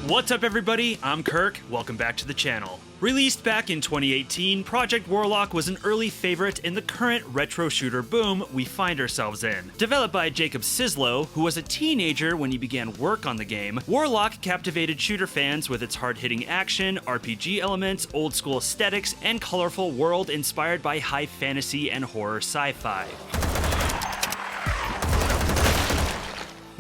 What's up everybody, I'm Kirk, welcome back to the channel. Released back in 2018, Project Warlock was an early favorite in the current retro shooter boom we find ourselves in. Developed by Jacob Sislow, who was a teenager when he began work on the game, Warlock captivated shooter fans with its hard-hitting action, RPG elements, old-school aesthetics, and colorful world inspired by high fantasy and horror sci-fi.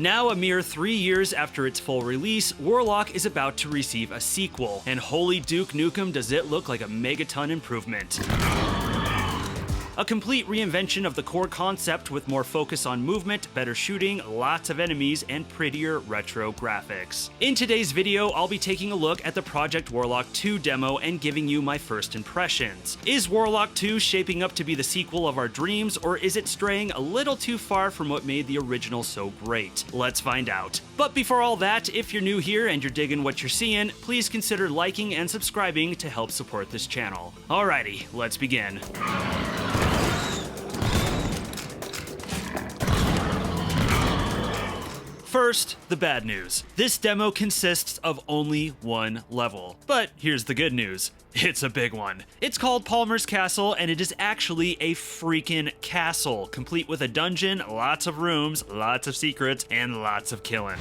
Now, a mere 3 years after its full release, Warlock is about to receive a sequel, and holy Duke Nukem does it look like a megaton improvement. A complete reinvention of the core concept with more focus on movement, better shooting, lots of enemies, and prettier retro graphics. In today's video, I'll be taking a look at the Project Warlock 2 demo and giving you my first impressions. Is Warlock 2 shaping up to be the sequel of our dreams, or is it straying a little too far from what made the original so great? Let's find out. But before all that, if you're new here and you're digging what you're seeing, please consider liking and subscribing to help support this channel. Alrighty, let's begin. First, the bad news. This demo consists of only one level. But here's the good news. It's a big one. It's called Palmer's Castle, and it is actually a freaking castle, complete with a dungeon, lots of rooms, lots of secrets, and lots of killing.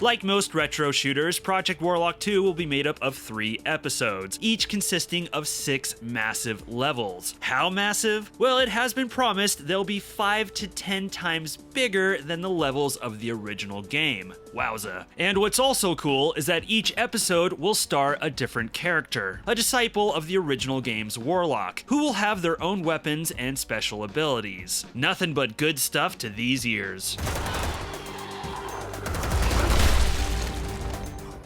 Like most retro shooters, Project Warlock 2 will be made up of 3 episodes, each consisting of 6 massive levels. How massive? Well, it has been promised they'll be 5 to 10 times bigger than the levels of the original game. Wowza. And what's also cool is that each episode will star a different character, a disciple of the original game's Warlock, who will have their own weapons and special abilities. Nothing but good stuff to these ears.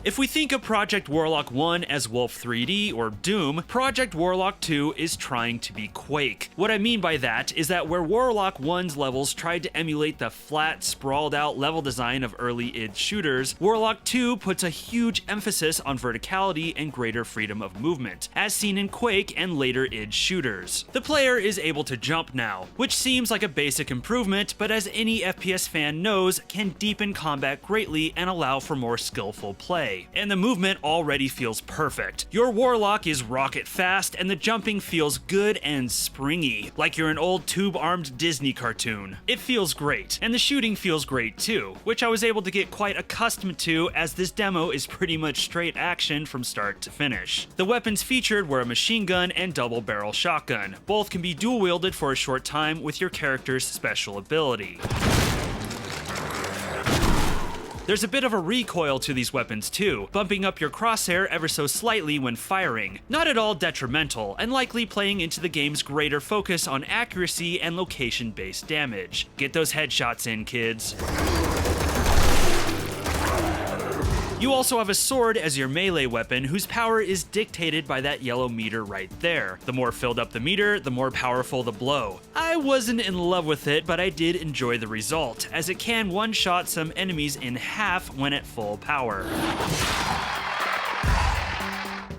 If we think of Project Warlock 1 as Wolf 3D or Doom, Project Warlock 2 is trying to be Quake. What I mean by that is that where Warlock 1's levels tried to emulate the flat, sprawled out level design of early id shooters, Warlock 2 puts a huge emphasis on verticality and greater freedom of movement, as seen in Quake and later id shooters. The player is able to jump now, which seems like a basic improvement, but as any FPS fan knows, can deepen combat greatly and allow for more skillful play. And the movement already feels perfect. Your Warlock is rocket fast, and the jumping feels good and springy, like you're an old tube-armed Disney cartoon. It feels great, and the shooting feels great too, which I was able to get quite accustomed to as this demo is pretty much straight action from start to finish. The weapons featured were a machine gun and double-barrel shotgun. Both can be dual-wielded for a short time with your character's special ability. There's a bit of a recoil to these weapons too, bumping up your crosshair ever so slightly when firing. Not at all detrimental, and likely playing into the game's greater focus on accuracy and location-based damage. Get those headshots in, kids. You also have a sword as your melee weapon, whose power is dictated by that yellow meter right there. The more filled up the meter, the more powerful the blow. I wasn't in love with it, but I did enjoy the result, as it can one-shot some enemies in half when at full power.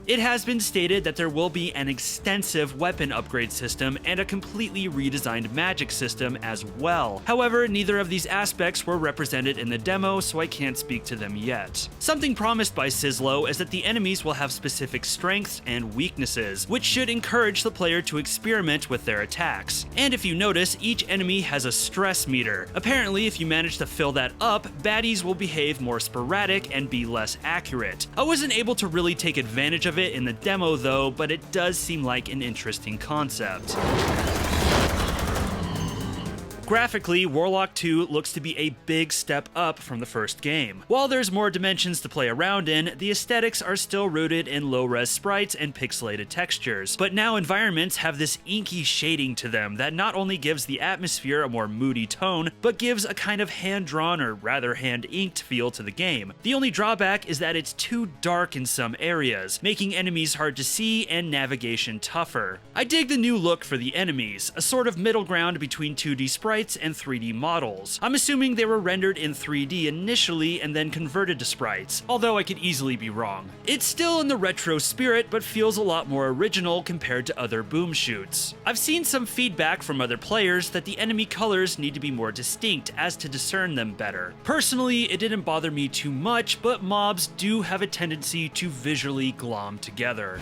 It has been stated that there will be an extensive weapon upgrade system and a completely redesigned magic system as well. However, neither of these aspects were represented in the demo, so I can't speak to them yet. Something promised by Sislow is that the enemies will have specific strengths and weaknesses, which should encourage the player to experiment with their attacks. And if you notice, each enemy has a stress meter. Apparently, if you manage to fill that up, baddies will behave more sporadic and be less accurate. I wasn't able to really take advantage of it in the demo though, but it does seem like an interesting concept. Graphically, Warlock 2 looks to be a big step up from the first game. While there's more dimensions to play around in, the aesthetics are still rooted in low-res sprites and pixelated textures, but now environments have this inky shading to them that not only gives the atmosphere a more moody tone, but gives a kind of hand-drawn or rather hand-inked feel to the game. The only drawback is that it's too dark in some areas, making enemies hard to see and navigation tougher. I dig the new look for the enemies, a sort of middle ground between 2D sprites sprites and 3D models. I'm assuming they were rendered in 3D initially and then converted to sprites, although I could easily be wrong. It's still in the retro spirit, but feels a lot more original compared to other boom shoots. I've seen some feedback from other players that the enemy colors need to be more distinct as to discern them better. Personally, it didn't bother me too much, but mobs do have a tendency to visually glom together.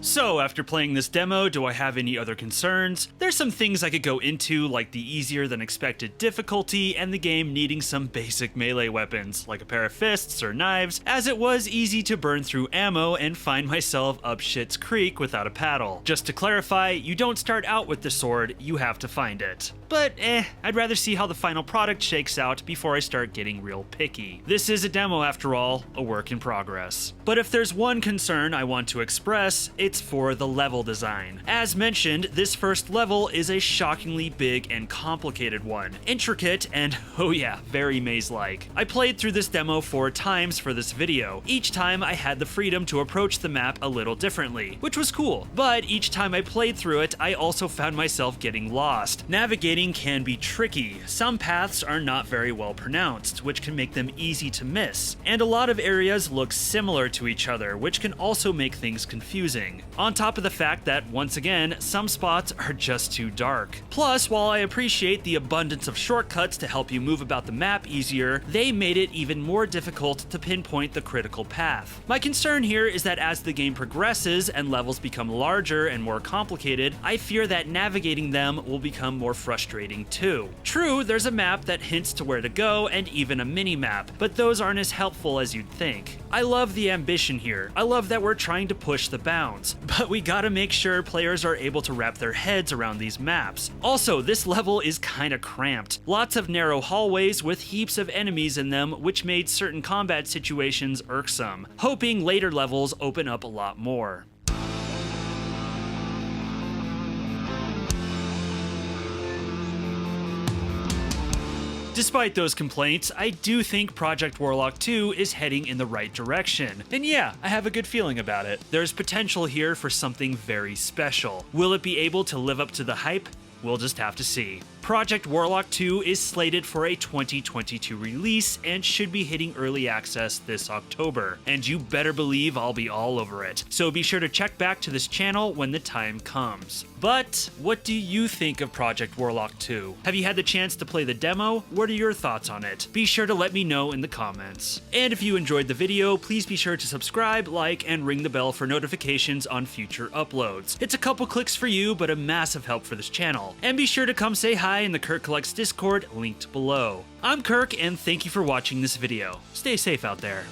So, after playing this demo, do I have any other concerns? There's some things I could go into, like the easier than expected difficulty and the game needing some basic melee weapons, like a pair of fists or knives, as it was easy to burn through ammo and find myself up shit's creek without a paddle. Just to clarify, you don't start out with the sword, you have to find it. But I'd rather see how the final product shakes out before I start getting real picky. This is a demo after all, a work in progress. But if there's one concern I want to express, it's for the level design. As mentioned, this first level is a shockingly big and complicated one. Intricate and, oh yeah, very maze-like. I played through this demo 4 times for this video. Each time I had the freedom to approach the map a little differently, which was cool. But each time I played through it, I also found myself getting lost. Navigating can be tricky. Some paths are not very well pronounced, which can make them easy to miss. And a lot of areas look similar to each other, which can also make things confusing. On top of the fact that, once again, some spots are just too dark. Plus, while I appreciate the abundance of shortcuts to help you move about the map easier, they made it even more difficult to pinpoint the critical path. My concern here is that as the game progresses and levels become larger and more complicated, I fear that navigating them will become more frustrating too. True, there's a map that hints to where to go and even a mini-map, but those aren't as helpful as you'd think. I love the ambition here. I love that we're trying to push the bounds, but we gotta make sure players are able to wrap their heads around these maps. Also, this level is kinda cramped. Lots of narrow hallways with heaps of enemies in them, which made certain combat situations irksome, hoping later levels open up a lot more. Despite those complaints, I do think Project Warlock 2 is heading in the right direction. And yeah, I have a good feeling about it. There's potential here for something very special. Will it be able to live up to the hype? We'll just have to see. Project Warlock 2 is slated for a 2022 release and should be hitting early access this October. And you better believe I'll be all over it. So be sure to check back to this channel when the time comes. But what do you think of Project Warlock 2? Have you had the chance to play the demo? What are your thoughts on it? Be sure to let me know in the comments. And if you enjoyed the video, please be sure to subscribe, like, and ring the bell for notifications on future uploads. It's a couple clicks for you, but a massive help for this channel. And be sure to come say hi in the Kirk Collects Discord linked below. I'm Kirk, and thank you for watching this video. Stay safe out there.